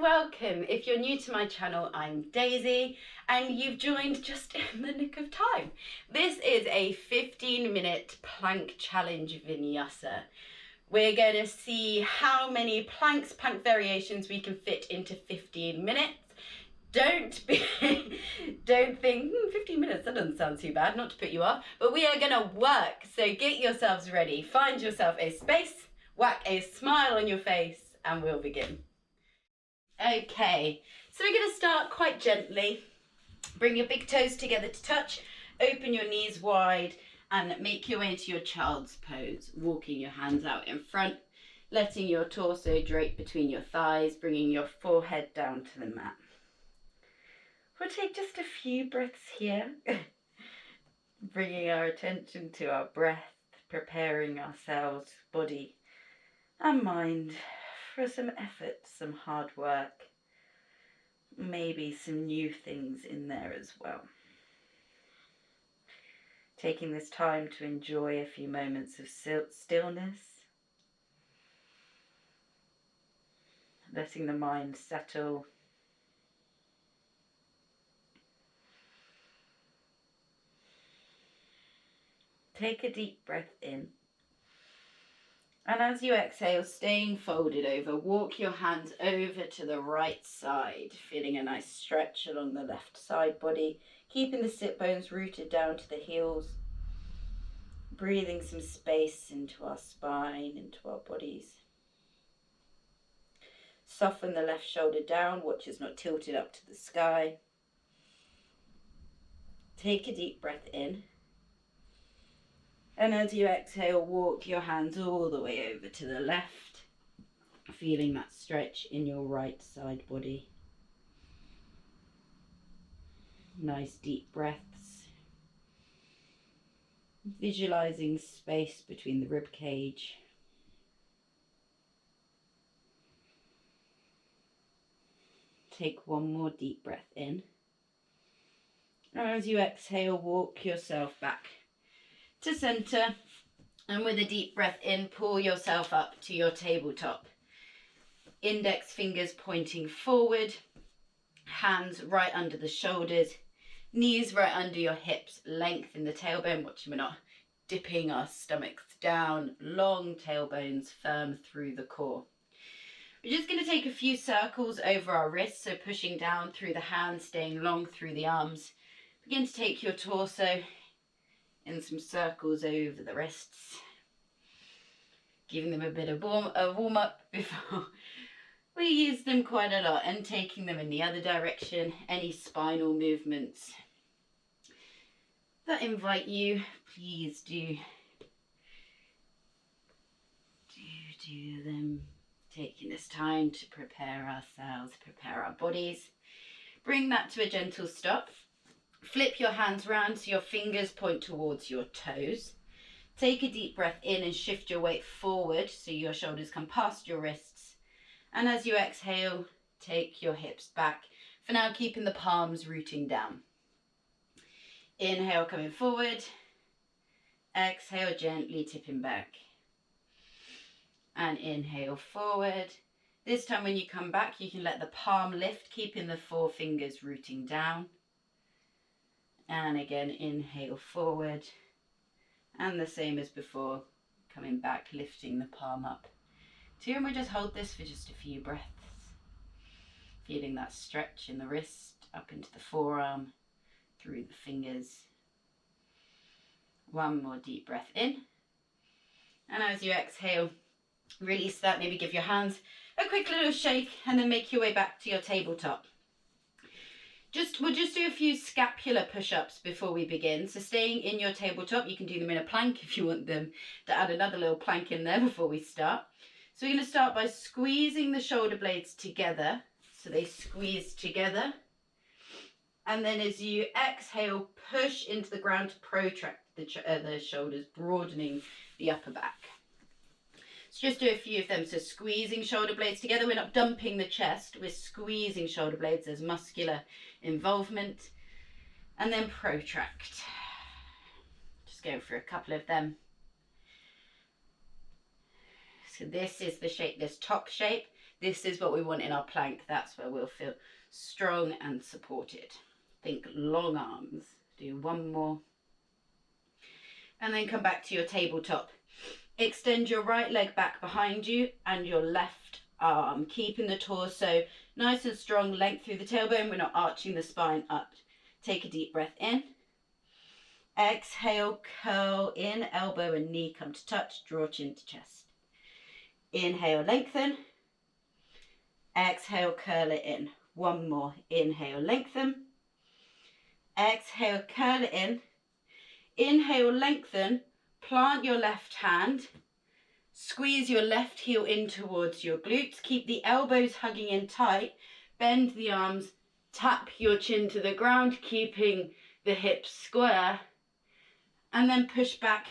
welcome. If you're new to my channel, I'm Daisy and you've joined just in the nick of time. This is a 15-minute plank challenge vinyasa. We're going to see how many plank variations we can fit into 15 minutes. Don't think 15 minutes, that doesn't sound too bad, not to put you off, but we are going to work. So get yourselves ready, find yourself a space, whack a smile on your face, and we'll begin. Okay, so we're going to start quite gently. Bring your big toes together to touch, open your knees wide and make your way into your child's pose, walking your hands out in front, letting your torso drape between your thighs, bringing your forehead down to the mat. We'll take just a few breaths here, bringing our attention to our breath, preparing ourselves, body and mind, for some effort, some hard work, maybe some new things in there as well. Taking this time to enjoy a few moments of stillness, letting the mind settle. Take a deep breath in. And as you exhale, staying folded over, walk your hands over to the right side, feeling a nice stretch along the left side body, keeping the sit bones rooted down to the heels, breathing some space into our spine, into our bodies. Soften the left shoulder down, watch it's not tilted up to the sky. Take a deep breath in. And as you exhale, walk your hands all the way over to the left, feeling that stretch in your right side body. Nice deep breaths. Visualizing space between the rib cage. Take one more deep breath in. And as you exhale, walk yourself back to center, and with a deep breath in, pull yourself up to your tabletop. Index fingers pointing forward, hands right under the shoulders, knees right under your hips, lengthen the tailbone, watching we're not dipping our stomachs down, long tailbones firm through the core. We're just going to take a few circles over our wrists, so pushing down through the hands, staying long through the arms. Begin to take your torso in some circles over the wrists, giving them a bit of warm up before we use them quite a lot, and taking them in the other direction. Any spinal movements that invite you, please do them. Taking this time to prepare ourselves, prepare our bodies. Bring that to a gentle stop. Flip your hands round so your fingers point towards your toes. Take a deep breath in and shift your weight forward so your shoulders come past your wrists. And as you exhale, take your hips back. For now, keeping the palms rooting down. Inhale, coming forward. Exhale, gently tipping back. And inhale forward. This time when you come back, you can let the palm lift, keeping the four fingers rooting down. And again, inhale forward, and the same as before, coming back, lifting the palm up. And we'll just hold this for just a few breaths, feeling that stretch in the wrist, up into the forearm, through the fingers. One more deep breath in, and as you exhale, release that, maybe give your hands a quick little shake, and then make your way back to your tabletop. We'll just do a few scapular push-ups before we begin. So staying in your tabletop, you can do them in a plank if you want them to add another little plank in there before we start. So we're going to start by squeezing the shoulder blades together. So they squeeze together. And then as you exhale, push into the ground to protract the shoulders, broadening the upper back. So just do a few of them. So squeezing shoulder blades together. We're not dumping the chest. We're squeezing shoulder blades. There's muscular involvement. And then protract. Just go for a couple of them. So this is the shape, this top shape. This is what we want in our plank. That's where we'll feel strong and supported. Think long arms. Do one more. And then come back to your tabletop. Extend your right leg back behind you and your left arm, keeping the torso nice and strong, length through the tailbone. We're not arching the spine up. Take a deep breath in. Exhale, curl in, elbow and knee come to touch, draw chin to chest. Inhale, lengthen. Exhale, curl it in. One more. Inhale, lengthen. Exhale, curl it in. Inhale, lengthen. Plant your left hand. Squeeze your left heel in towards your glutes. Keep the elbows hugging in tight. Bend the arms. Tap your chin to the ground, keeping the hips square. And then push back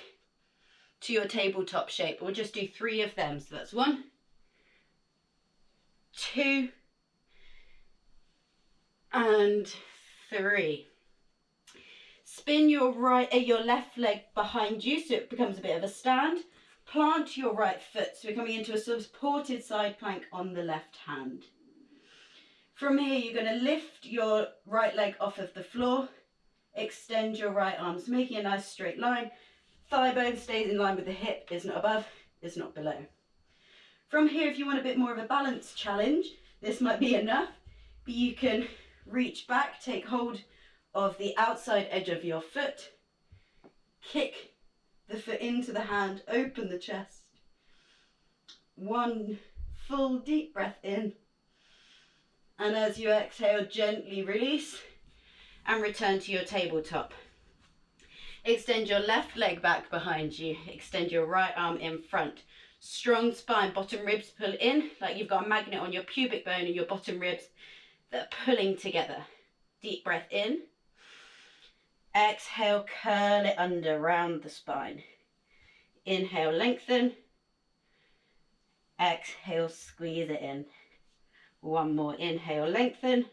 to your tabletop shape. We'll just do 3 of them. So that's 1, 2, and 3. Spin your left leg behind you so it becomes a bit of a stand. Plant your right foot so we're coming into a supported side plank on the left hand. From here, you're going to lift your right leg off of the floor. Extend your right arms, making a nice straight line. Thigh bone stays in line with the hip, is not above, is not below. From here, if you want a bit more of a balance challenge, this might be enough, but you can reach back, take hold of the outside edge of your foot, kick the foot into the hand, open the chest. 1 full deep breath in. And as you exhale, gently release and return to your tabletop. Extend your left leg back behind you. Extend your right arm in front. Strong spine, bottom ribs pull in like you've got a magnet on your pubic bone and your bottom ribs that are pulling together. Deep breath in. Exhale, curl it under, round the spine. Inhale, lengthen. Exhale, squeeze it in. 1 more. Inhale, lengthen.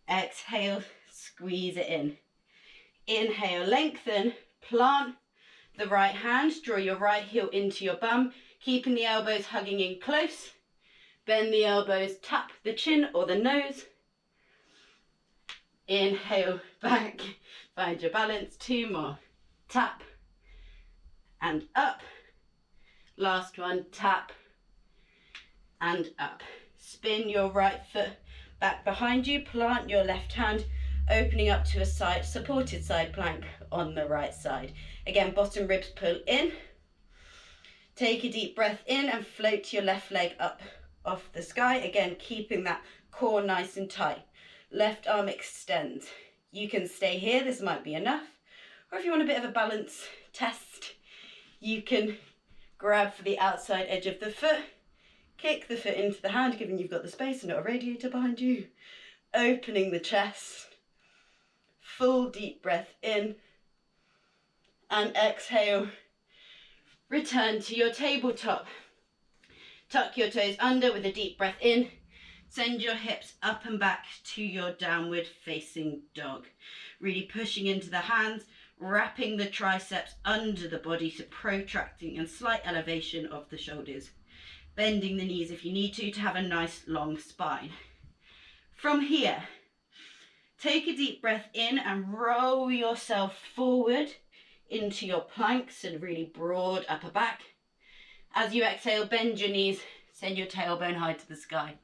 Exhale, squeeze it in. Inhale, lengthen. Plant the right hand. Draw your right heel into your bum, keeping the elbows hugging in close. Bend the elbows, tap the chin or the nose. Inhale, back. Find your balance. 2 more. Tap and up. Last one. Tap and up. Spin your right foot back behind you. Plant your left hand, opening up to a side supported side plank on the right side. Again, bottom ribs pull in. Take a deep breath in and float your left leg up off the sky. Again, keeping that core nice and tight. Left arm extends. You can stay here, this might be enough. Or if you want a bit of a balance test, you can grab for the outside edge of the foot, kick the foot into the hand, given you've got the space and not a radiator behind you. Opening the chest. Full deep breath in. And exhale. Return to your tabletop. Tuck your toes under with a deep breath in. Send your hips up and back to your downward facing dog. Really pushing into the hands, wrapping the triceps under the body, so protracting and slight elevation of the shoulders. Bending the knees if you need to have a nice long spine. From here, take a deep breath in and roll yourself forward into your planks and really broad upper back. As you exhale, bend your knees, send your tailbone high to the sky.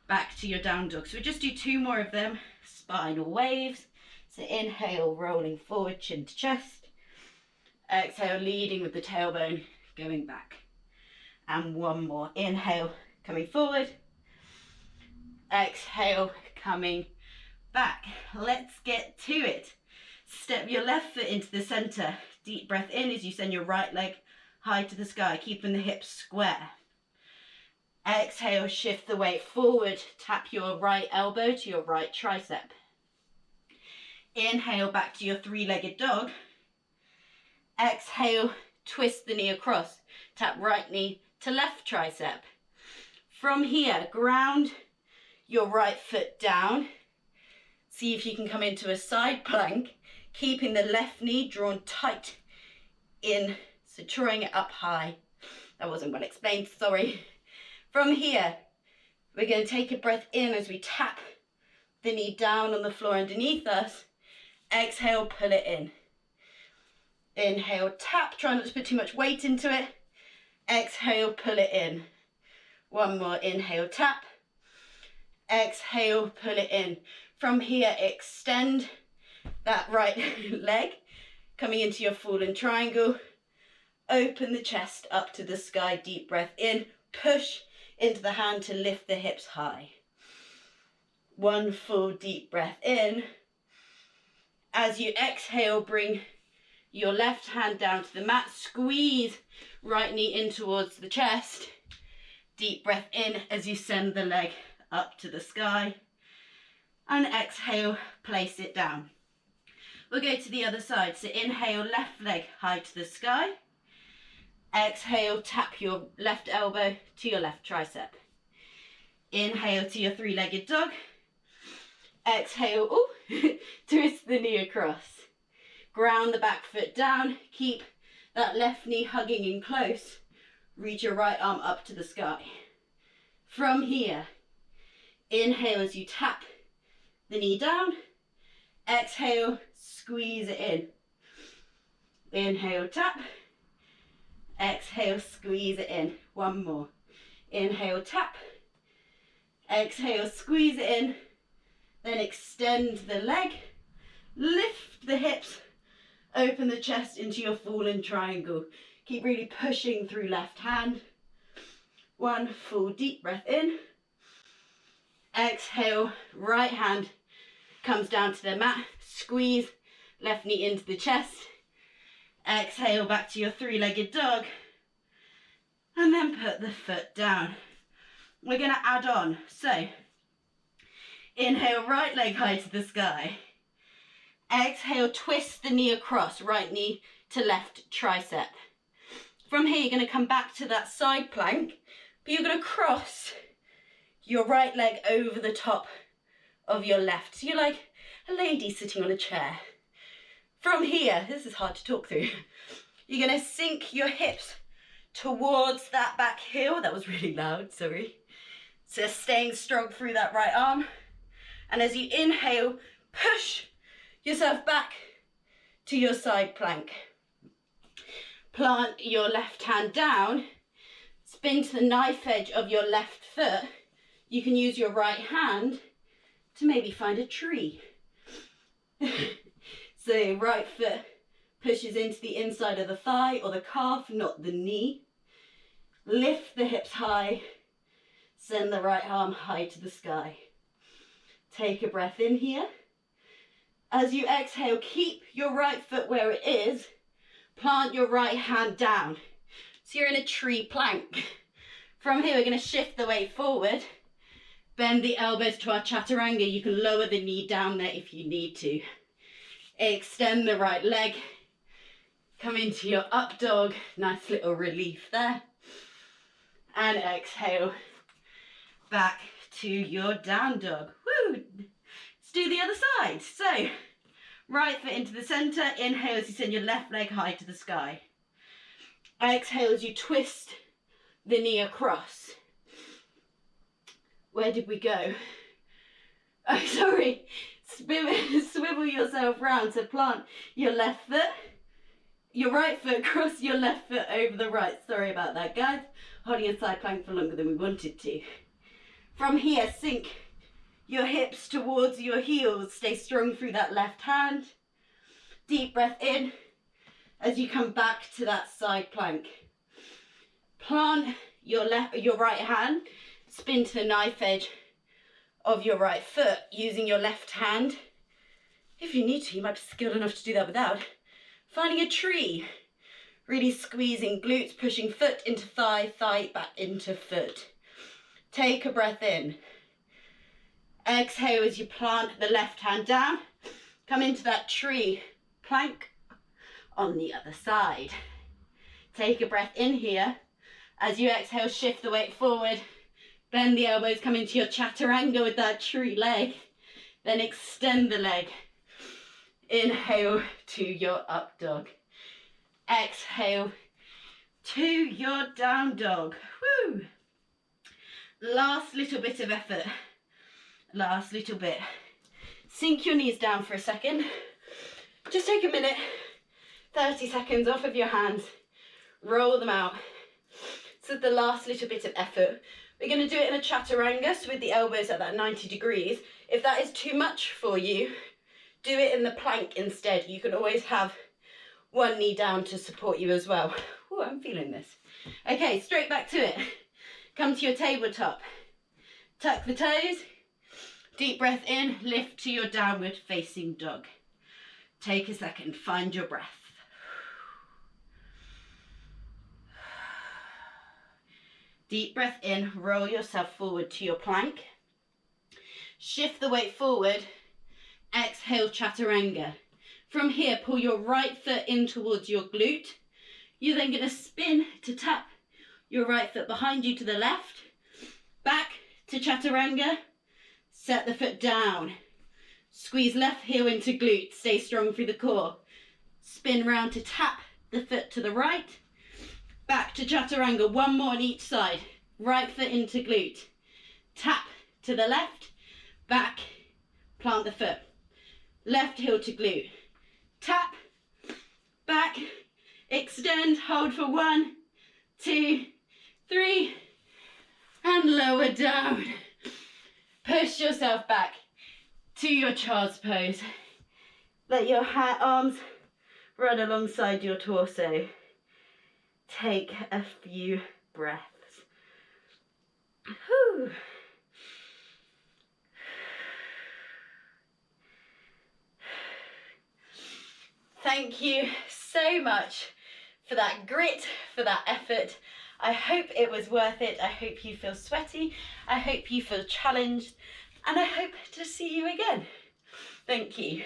Back to your down dog. So we just do 2 more of them. Spinal waves. So inhale, rolling forward, chin to chest. Exhale, leading with the tailbone, going back. And 1 more. Inhale, coming forward. Exhale, coming back. Let's get to it. Step your left foot into the center. Deep breath in as you send your right leg high to the sky, keeping the hips square. Exhale, shift the weight forward. Tap your right elbow to your right tricep. Inhale, back to your 3-legged dog. Exhale, twist the knee across. Tap right knee to left tricep. From here, ground your right foot down. See if you can come into a side plank, keeping the left knee drawn tight in, so drawing it up high. That wasn't well explained, sorry. From here, we're going to take a breath in as we tap the knee down on the floor underneath us. Exhale, pull it in. Inhale, tap, try not to put too much weight into it. Exhale, pull it in. One more, inhale, tap. Exhale, pull it in. From here, extend that right leg, coming into your fallen triangle. Open the chest up to the sky, deep breath in. Push into the hand to lift the hips high. One full deep breath in. As you exhale, bring your left hand down to the mat. Squeeze right knee in towards the chest. Deep breath in as you send the leg up to the sky. And exhale, place it down. We'll go to the other side. So inhale, left leg high to the sky. Exhale, tap your left elbow to your left tricep. Inhale to your three-legged dog. Exhale, twist the knee across. Ground the back foot down. Keep that left knee hugging in close. Reach your right arm up to the sky. From here, inhale as you tap the knee down. Exhale, squeeze it in. Inhale, tap. Exhale, squeeze it in. One more. Inhale, tap. Exhale, squeeze it in. Then extend the leg. Lift the hips. Open the chest into your fallen triangle. Keep really pushing through left hand. One full deep breath in. Exhale, right hand comes down to the mat. Squeeze left knee into the chest. Exhale, back to your three-legged dog. And then put the foot down. We're going to add on. So, inhale, right leg high to the sky. Exhale, twist the knee across, right knee to left tricep. From here, you're going to come back to that side plank, but you're going to cross your right leg over the top of your left. So you're like a lady sitting on a chair. From here, this is hard to talk through. You're going to sink your hips towards that back heel. That was really loud, sorry. So staying strong through that right arm. And as you inhale, push yourself back to your side plank. Plant your left hand down. Spin to the knife edge of your left foot. You can use your right hand to maybe find a tree. So right foot pushes into the inside of the thigh or the calf, not the knee. Lift the hips high. Send the right arm high to the sky. Take a breath in here. As you exhale, keep your right foot where it is. Plant your right hand down. So you're in a tree plank. From here, we're going to shift the weight forward. Bend the elbows to our chaturanga. You can lower the knee down there if you need to. Extend the right leg. Come into your up dog. Nice little relief there. And exhale. Back to your down dog. Woo! Let's do the other side. So, right foot into the center. Inhale as you send your left leg high to the sky. Exhale as you twist the knee across. Where did we go? Oh, sorry. Swivel yourself round. So plant your left foot, your right foot, cross your left foot over the right. Sorry about that, guys. Holding a side plank for longer than we wanted to. From here, sink your hips towards your heels. Stay strong through that left hand. Deep breath in as you come back to that side plank. Plant your right hand. Spin to the knife edge of your right foot using your left hand. If you need to, you might be skilled enough to do that without. Finding a tree. Really squeezing glutes, pushing foot into thigh, thigh back into foot. Take a breath in. Exhale as you plant the left hand down. Come into that tree plank on the other side. Take a breath in here. As you exhale, shift the weight forward. Bend the elbows, come into your chaturanga with that tree leg. Then extend the leg. Inhale to your up dog. Exhale to your down dog. Woo! Last little bit of effort. Last little bit. Sink your knees down for a second. Just take a minute, 30 seconds off of your hands. Roll them out. So the last little bit of effort. We're going to do it in a chaturanga, so with the elbows at that 90 degrees. If that is too much for you, do it in the plank instead. You can always have one knee down to support you as well. Oh, I'm feeling this. Okay, straight back to it. Come to your tabletop. Tuck the toes. Deep breath in, lift to your downward facing dog. Take a second, find your breath. Deep breath in, roll yourself forward to your plank. Shift the weight forward, exhale chaturanga. From here, pull your right foot in towards your glute. You're then going to spin to tap your right foot behind you to the left. Back to chaturanga, set the foot down. Squeeze left heel into glute, stay strong through the core. Spin round to tap the foot to the right. Back to chaturanga, one more on each side. Right foot into glute. Tap to the left. Back, plant the foot. Left heel to glute. Tap, back, extend, hold for 1, 2, 3, and lower down. Push yourself back to your child's pose. Let your arms run alongside your torso. Take a few breaths. Whew. Thank you so much for that grit, for that effort. I hope it was worth it. I hope you feel sweaty. I hope you feel challenged. And I hope to see you again. Thank you.